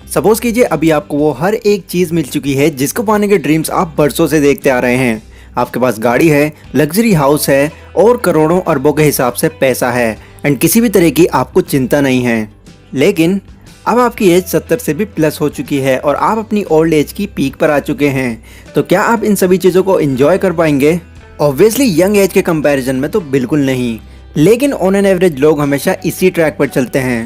Suppose कीजिए अभी आपको वो हर एक चीज़ मिल चुकी है जिसको पाने के ड्रीम्स आप बरसों से देखते आ रहे हैं। आपके पास गाड़ी है, लग्जरी हाउस है और करोड़ों अरबों के हिसाब से पैसा है एंड किसी भी तरह की आपको चिंता नहीं है। लेकिन अब आपकी एज 70 से भी प्लस हो चुकी है और आप अपनी ओल्ड एज की पीक पर आ चुके हैं। तो क्या आप इन सभी चीज़ों को एंजॉय कर पाएंगे? ऑब्वियसली यंग एज के कंपैरिजन में तो बिल्कुल नहीं, लेकिन ऑन एन एवरेज लोग हमेशा इसी ट्रैक पर चलते हैं।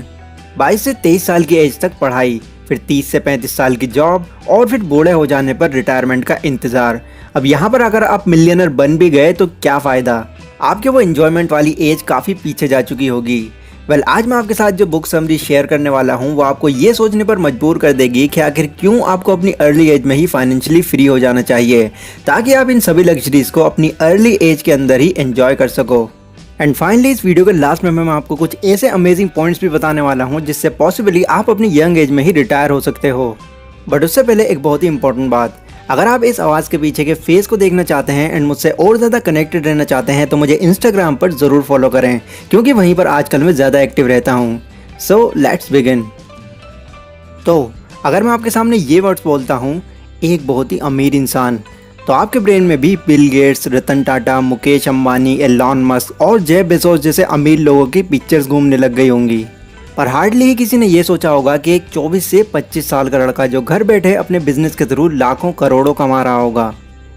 22 से 23 साल की एज तक पढ़ाई, फिर 30 से 35 साल की जॉब और फिर बूढ़े हो जाने पर रिटायरमेंट का इंतज़ार। अब यहाँ पर अगर आप मिलियनर बन भी गए तो क्या फ़ायदा, आपके वो एंजॉयमेंट वाली एज काफ़ी पीछे जा चुकी होगी। आज मैं आपके साथ जो बुक समरी शेयर करने वाला हूँ वो आपको ये सोचने पर मजबूर कर देगी कि आखिर क्यों आपको अपनी अर्ली एज में ही फाइनेंशियली फ्री हो जाना चाहिए, ताकि आप इन सभी लग्जरीज को अपनी अर्ली एज के अंदर ही एंजॉय कर सको। एंड फाइनली इस वीडियो के लास्ट में मैं आपको कुछ ऐसे अमेजिंग पॉइंट्स भी बताने वाला हूँ जिससे पॉसिबली आप अपनी यंग एज में ही रिटायर हो सकते हो। बट उससे पहले एक बहुत ही इंपॉर्टेंट बात, अगर आप इस आवाज़ के पीछे के फेस को देखना चाहते हैं एंड मुझसे और ज़्यादा कनेक्टेड रहना चाहते हैं तो मुझे इंस्टाग्राम पर ज़रूर फॉलो करें, क्योंकि वहीं पर आजकल मैं ज़्यादा एक्टिव रहता हूँ। So let's begin. तो अगर मैं आपके सामने ये वर्ड्स बोलता हूँ, एक बहुत ही अमीर इंसान, तो आपके ब्रेन में भी Bill Gates, Ratan Tata, Mukesh Ambani, Elon Musk और जेफ बेजोस जैसे अमीर लोगों की पिक्चर्स घूमने लग गई होंगी। पर हार्डली ही किसी ने ये सोचा होगा कि एक 24 से 25 साल का लड़का जो घर बैठे अपने बिजनेस के थ्रू लाखों करोड़ों कमा रहा होगा।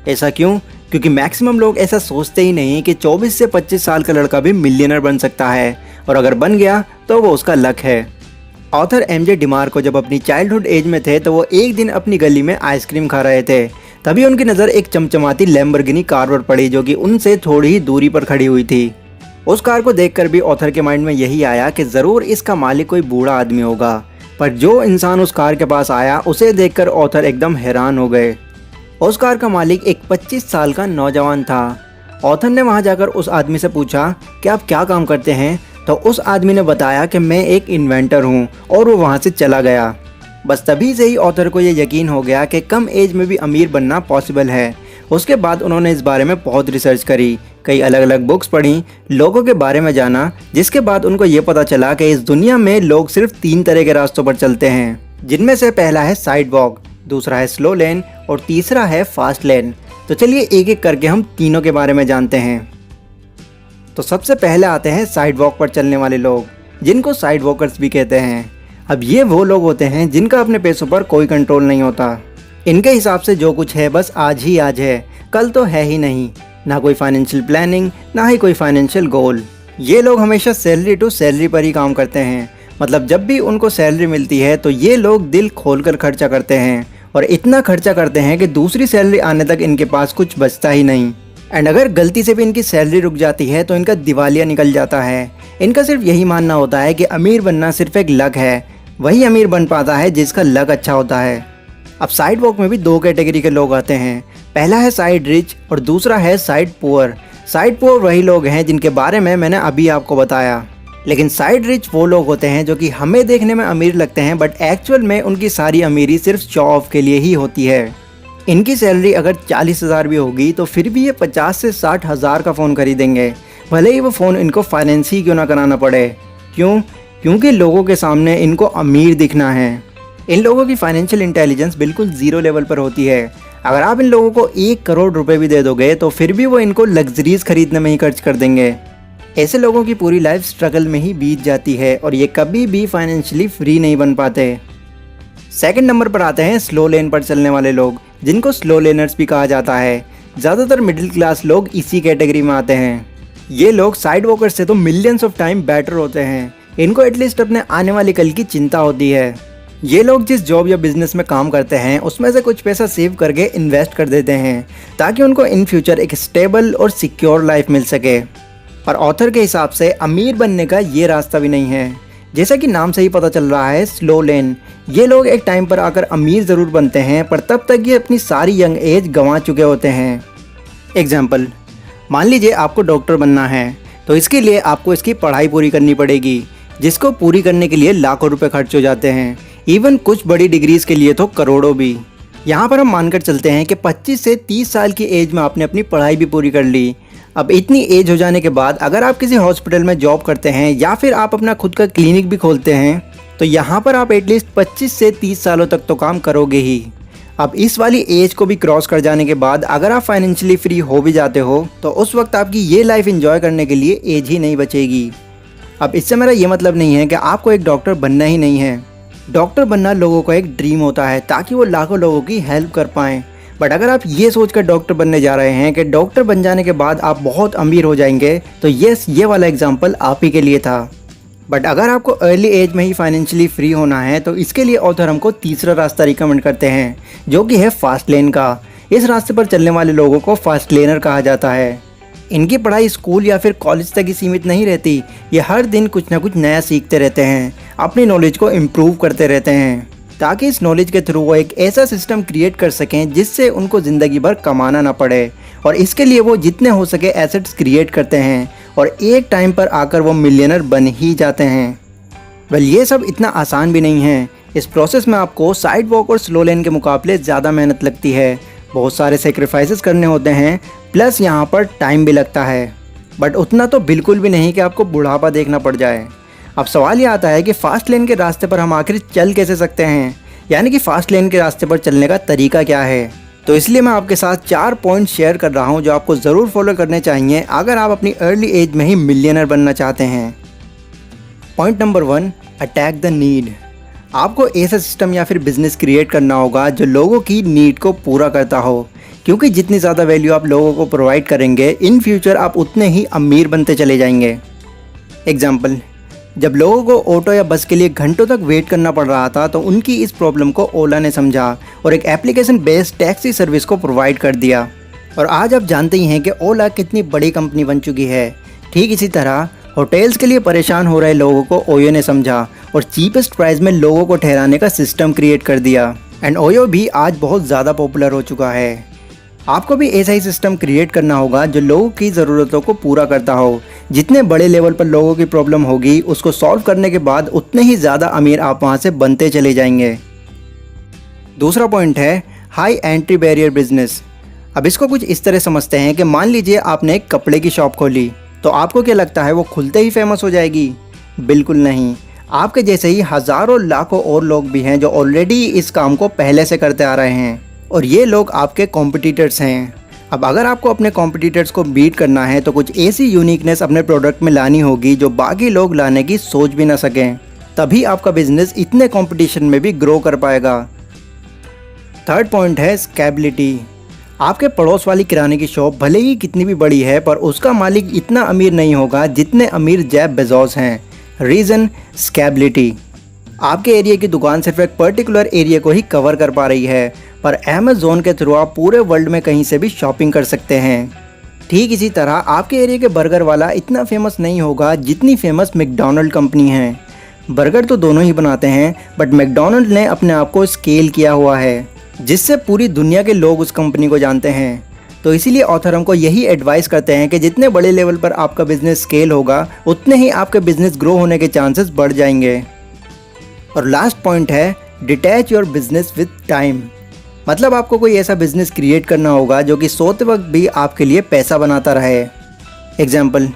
ऐसा क्यों? क्योंकि मैक्सिमम लोग ऐसा सोचते ही नहीं कि 24 से 25 साल का लड़का भी मिलियनर बन सकता है, और अगर बन गया तो वो उसका लक है। ऑथर एमजे डिमार्को जब अपनी चाइल्डहुड एज में थे तो वो एक दिन अपनी गली में आइसक्रीम खा रहे थे। तभी उनकी नज़र एक चमचमाती लैम्बोर्गिनी कार पर पड़ी जो कि उनसे थोड़ी ही दूरी पर खड़ी हुई थी। उस कार को देखकर भी ऑथर के माइंड में यही आया कि ज़रूर इसका मालिक कोई बूढ़ा आदमी होगा। पर जो इंसान उस कार के पास आया उसे देखकर ऑथर एकदम हैरान हो गए। उस कार का मालिक एक 25 साल का नौजवान था। ऑथर ने वहां जाकर उस आदमी से पूछा कि आप क्या काम करते हैं, तो उस आदमी ने बताया कि मैं एक इन्वेंटर हूँ, और वो वहाँ से चला गया। बस तभी से ही ऑथर को ये यकीन हो गया कि कम एज में भी अमीर बनना पॉसिबल है। उसके बाद उन्होंने इस बारे में बहुत रिसर्च करी, कई अलग अलग बुक्स पढ़ी, लोगों के बारे में जाना, जिसके बाद उनको ये पता चला कि इस दुनिया में लोग सिर्फ 3 तरह के रास्तों पर चलते हैं, जिनमें से पहला है साइड वॉक, दूसरा है स्लो लेन और तीसरा है फास्ट लेन। तो चलिए एक एक करके हम तीनों के बारे में जानते हैं। तो सबसे पहले आते हैं साइड वॉक पर चलने वाले लोग, जिनको साइड वॉकर्स भी कहते हैं। अब ये वो लोग होते हैं जिनका अपने पैसों पर कोई कंट्रोल नहीं होता। इनके हिसाब से जो कुछ है बस आज ही आज है, कल तो है ही नहीं। ना कोई फाइनेंशियल प्लानिंग, ना ही कोई फाइनेंशियल गोल। ये लोग हमेशा सैलरी टू सैलरी पर ही काम करते हैं। मतलब जब भी उनको सैलरी मिलती है तो ये लोग दिल खोलकर खर्चा करते हैं, और इतना खर्चा करते हैं कि दूसरी सैलरी आने तक इनके पास कुछ बचता ही नहीं। एंड अगर गलती से भी इनकी सैलरी रुक जाती है तो इनका दिवालिया निकल जाता है। इनका सिर्फ यही मानना होता है कि अमीर बनना सिर्फ एक लक है, वही अमीर बन पाता है जिसका लक अच्छा होता है। अब साइड वॉक में भी 2 कैटेगरी के लोग आते हैं। पहला है साइड रिच और दूसरा है साइड पुअर। साइड पुअर वही लोग हैं जिनके बारे में मैंने अभी आपको बताया, लेकिन साइड रिच वो लोग होते हैं जो कि हमें देखने में अमीर लगते हैं, बट एक्चुअल में उनकी सारी अमीरी सिर्फ शो ऑफ के लिए ही होती है। इनकी सैलरी अगर 40,000 भी होगी तो फिर भी ये 50 से 60 हज़ार का फ़ोन खरीदेंगे, भले ही वो फ़ोन इनको फाइनेंस ही क्यों ना कराना पड़े। क्यों? क्योंकि लोगों के सामने इनको अमीर दिखना है। इन लोगों की फाइनेंशियल इंटेलिजेंस बिल्कुल ज़ीरो लेवल पर होती है। अगर आप इन लोगों को 1 करोड़ रुपए भी दे दोगे तो फिर भी वो इनको लग्जरीज खरीदने में ही खर्च कर देंगे। ऐसे लोगों की पूरी लाइफ स्ट्रगल में ही बीत जाती है और ये कभी भी फाइनेंशियली फ्री नहीं बन पाते। सेकंड नंबर पर आते हैं स्लो लेन पर चलने वाले लोग, जिनको स्लो लेनर्स भी कहा जाता है। ज़्यादातर मिडिल क्लास लोग इसी कैटेगरी में आते हैं। ये लोग साइड वॉकर्स से तो मिलियंस ऑफ टाइम बेटर होते हैं। इनको एटलीस्ट अपने आने वाले कल की चिंता होती है। ये लोग जिस जॉब या बिजनेस में काम करते हैं उसमें से कुछ पैसा सेव करके इन्वेस्ट कर देते हैं, ताकि उनको इन फ्यूचर एक स्टेबल और सिक्योर लाइफ मिल सके। पर ऑथर के हिसाब से अमीर बनने का ये रास्ता भी नहीं है। जैसा कि नाम से ही पता चल रहा है, स्लो लेन। ये लोग एक टाइम पर आकर अमीर ज़रूर बनते हैं, पर तब तक ये अपनी सारी यंग एज गंवा चुके होते हैं। एग्जाम्पल, मान लीजिए आपको डॉक्टर बनना है, तो इसके लिए आपको इसकी पढ़ाई पूरी करनी पड़ेगी, जिसको पूरी करने के लिए लाखों रुपए खर्च हो जाते हैं। इवन कुछ बड़ी डिग्रीज के लिए तो करोड़ों भी। यहाँ पर हम मानकर चलते हैं कि 25 से 30 साल की एज में आपने अपनी पढ़ाई भी पूरी कर ली। अब इतनी एज हो जाने के बाद अगर आप किसी हॉस्पिटल में जॉब करते हैं या फिर आप अपना खुद का क्लिनिक भी खोलते हैं, तो यहाँ पर आप एटलीस्ट 25 से 30 सालों तक तो काम करोगे ही। अब इस वाली एज को भी क्रॉस कर जाने के बाद अगर आप फाइनेंशियली फ्री हो भी जाते हो तो उस वक्त आपकी ये लाइफ एंजॉय करने के लिए एज ही नहीं बचेगी। अब इससे मेरा ये मतलब नहीं है कि आपको एक डॉक्टर बनना ही नहीं है। डॉक्टर बनना लोगों का एक ड्रीम होता है ताकि वो लाखों लोगों की हेल्प कर पाएँ। बट अगर आप ये सोचकर डॉक्टर बनने जा रहे हैं कि डॉक्टर बन जाने के बाद आप बहुत अमीर हो जाएंगे तो यस, ये वाला एग्जाम्पल आप ही के लिए था। बट अगर आपको अर्ली एज में ही फाइनेंशियली फ्री होना है तो इसके लिए ऑथर हमको तीसरा रास्ता रिकमेंड करते हैं, जो कि है फास्ट लेन का। इस रास्ते पर चलने वाले लोगों को फास्ट लेनर कहा जाता है। इनकी पढ़ाई स्कूल या फिर कॉलेज तक ही सीमित नहीं रहती, ये हर दिन कुछ ना कुछ नया सीखते रहते हैं, अपनी नॉलेज को इम्प्रूव करते रहते हैं, ताकि इस नॉलेज के थ्रू वो एक ऐसा सिस्टम क्रिएट कर सकें जिससे उनको ज़िंदगी भर कमाना ना पड़े। और इसके लिए वो जितने हो सके एसेट्स क्रिएट करते हैं और एक टाइम पर आकर वो मिलियनर बन ही जाते हैं। वेल, ये सब इतना आसान भी नहीं है। इस प्रोसेस में आपको साइड वॉक और स्लो लेन के मुकाबले ज़्यादा मेहनत लगती है, बहुत सारे सेक्रीफाइसेस करने होते हैं, प्लस यहाँ पर टाइम भी लगता है। बट उतना तो बिल्कुल भी नहीं कि आपको बुढ़ापा देखना पड़ जाए। अब सवाल ये आता है कि फ़ास्ट लेन के रास्ते पर हम आखिर चल कैसे सकते हैं, यानी कि फ़ास्ट लेन के रास्ते पर चलने का तरीका क्या है। तो इसलिए मैं आपके साथ 4 पॉइंट शेयर कर रहा हूँ जो आपको ज़रूर फॉलो करने चाहिए अगर आप अपनी अर्ली एज में ही मिलियनर बनना चाहते हैं। Point number 1, attack the need. आपको ऐसा सिस्टम या फिर बिजनेस क्रिएट करना होगा जो लोगों की नीड को पूरा करता हो, क्योंकि जितनी ज़्यादा वैल्यू आप लोगों को प्रोवाइड करेंगे इन फ्यूचर आप उतने ही अमीर बनते चले जाएंगे। एग्जाम्पल, जब लोगों को ऑटो या बस के लिए घंटों तक वेट करना पड़ रहा था तो उनकी इस प्रॉब्लम को ओला ने समझा और एक एप्लीकेशन बेस्ड टैक्सी सर्विस को प्रोवाइड कर दिया। और आज आप जानते ही हैं कि ओला कितनी बड़ी कंपनी बन चुकी है। ठीक इसी तरह होटल्स के लिए परेशान हो रहे लोगों को ओयो ने समझा और चीपेस्ट प्राइस में लोगों को ठहराने का सिस्टम क्रिएट कर दिया। एंड ओयो भी आज बहुत ज़्यादा पॉपुलर हो चुका है। आपको भी ऐसा ही सिस्टम क्रिएट करना होगा जो लोगों की ज़रूरतों को पूरा करता हो। जितने बड़े लेवल पर लोगों की प्रॉब्लम होगी उसको सॉल्व करने के बाद उतने ही ज़्यादा अमीर आप वहाँ से बनते चले जाएंगे। दूसरा पॉइंट है हाई एंट्री बैरियर बिजनेस। अब इसको कुछ इस तरह समझते हैं कि मान लीजिए आपने एक कपड़े की शॉप खोली, तो आपको क्या लगता है वो खुलते ही फेमस हो जाएगी? बिल्कुल नहीं। आपके जैसे ही हज़ारों लाखों और लोग भी हैं जो ऑलरेडी इस काम को पहले से करते आ रहे हैं और ये लोग आपके कॉम्पिटिटर्स हैं। अब अगर आपको अपने कॉम्पिटिटर्स को बीट करना है तो कुछ ऐसी यूनिकनेस अपने प्रोडक्ट में लानी होगी जो बाकी लोग लाने की सोच भी ना सकें, तभी आपका बिजनेस इतने कंपटीशन में भी ग्रो कर पाएगा। थर्ड पॉइंट है स्केलेबिलिटी। आपके पड़ोस वाली किराने की शॉप भले ही कितनी भी बड़ी है पर उसका मालिक इतना अमीर नहीं होगा जितने अमीर जेफ बेजोस हैं। Reason scalability. आपके एरिया की दुकान सिर्फ एक पर्टिकुलर एरिया को ही कवर कर पा रही है, पर अमेज़न के थ्रू आप पूरे वर्ल्ड में कहीं से भी शॉपिंग कर सकते हैं। ठीक इसी तरह आपके एरिया के बर्गर वाला इतना फेमस नहीं होगा जितनी फेमस मैकडॉनल्ड कंपनी है। बर्गर तो दोनों ही बनाते हैं, बट मैकडॉनल्ड ने अपने आप को स्केल किया हुआ है जिससे पूरी दुनिया के लोग उस कंपनी को जानते हैं। तो इसीलिए ऑथर हमको यही एडवाइस करते हैं कि जितने बड़े लेवल पर आपका बिजनेस स्केल होगा उतने ही आपके बिजनेस ग्रो होने के चांसेस बढ़ जाएंगे। और लास्ट पॉइंट है detach your business with time. मतलब आपको कोई ऐसा बिजनेस क्रिएट करना होगा जो कि सोते वक्त भी आपके लिए पैसा बनाता रहे। एग्जाम्पल,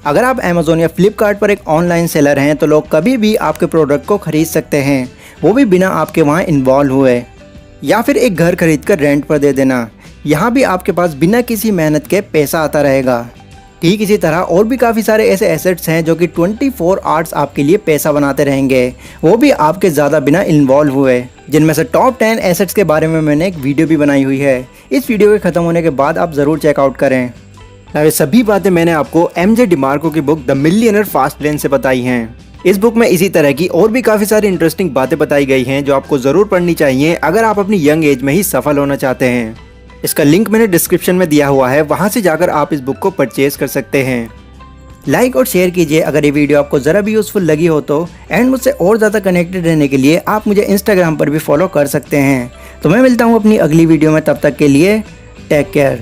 अगर आप अमेज़न या फ्लिपकार्ट पर एक ऑनलाइन सेलर हैं तो लोग कभी भी आपके प्रोडक्ट को खरीद सकते हैं, वो भी बिना आपके वहाँ इन्वॉल्व हुए। या फिर एक घर खरीद कर रेंट पर दे देना, यहाँ भी आपके पास बिना किसी मेहनत के पैसा आता रहेगा। ठीक इसी तरह और भी काफ़ी सारे ऐसे एसेट्स हैं जो कि 24 आवर्स आपके लिए पैसा बनाते रहेंगे, वो भी आपके ज़्यादा बिना इन्वॉल्व हुए। जिनमें से टॉप 10 एसेट्स के बारे में मैंने एक वीडियो भी बनाई हुई है। इस वीडियो के ख़त्म होने के बाद आप ज़रूर चेकआउट करें। ये सभी बातें मैंने आपको एमजे डिमार्को की book the millionaire fast lane से बताई हैं। इस बुक में इसी तरह की और भी काफ़ी सारी इंटरेस्टिंग बातें बताई गई हैं जो आपको ज़रूर पढ़नी चाहिए अगर आप अपनी यंग एज में ही सफल होना चाहते हैं। इसका लिंक मैंने डिस्क्रिप्शन में दिया हुआ है, वहाँ से जाकर आप इस बुक को परचेज कर सकते हैं। लाइक और शेयर कीजिए अगर ये वीडियो आपको ज़रा भी यूज़फुल लगी हो तो। एंड मुझसे और ज़्यादा कनेक्टेड रहने के लिए आप मुझे इंस्टाग्राम पर भी फॉलो कर सकते हैं। तो मैं मिलता हूँ अपनी अगली वीडियो में, तब तक के लिए टेक केयर।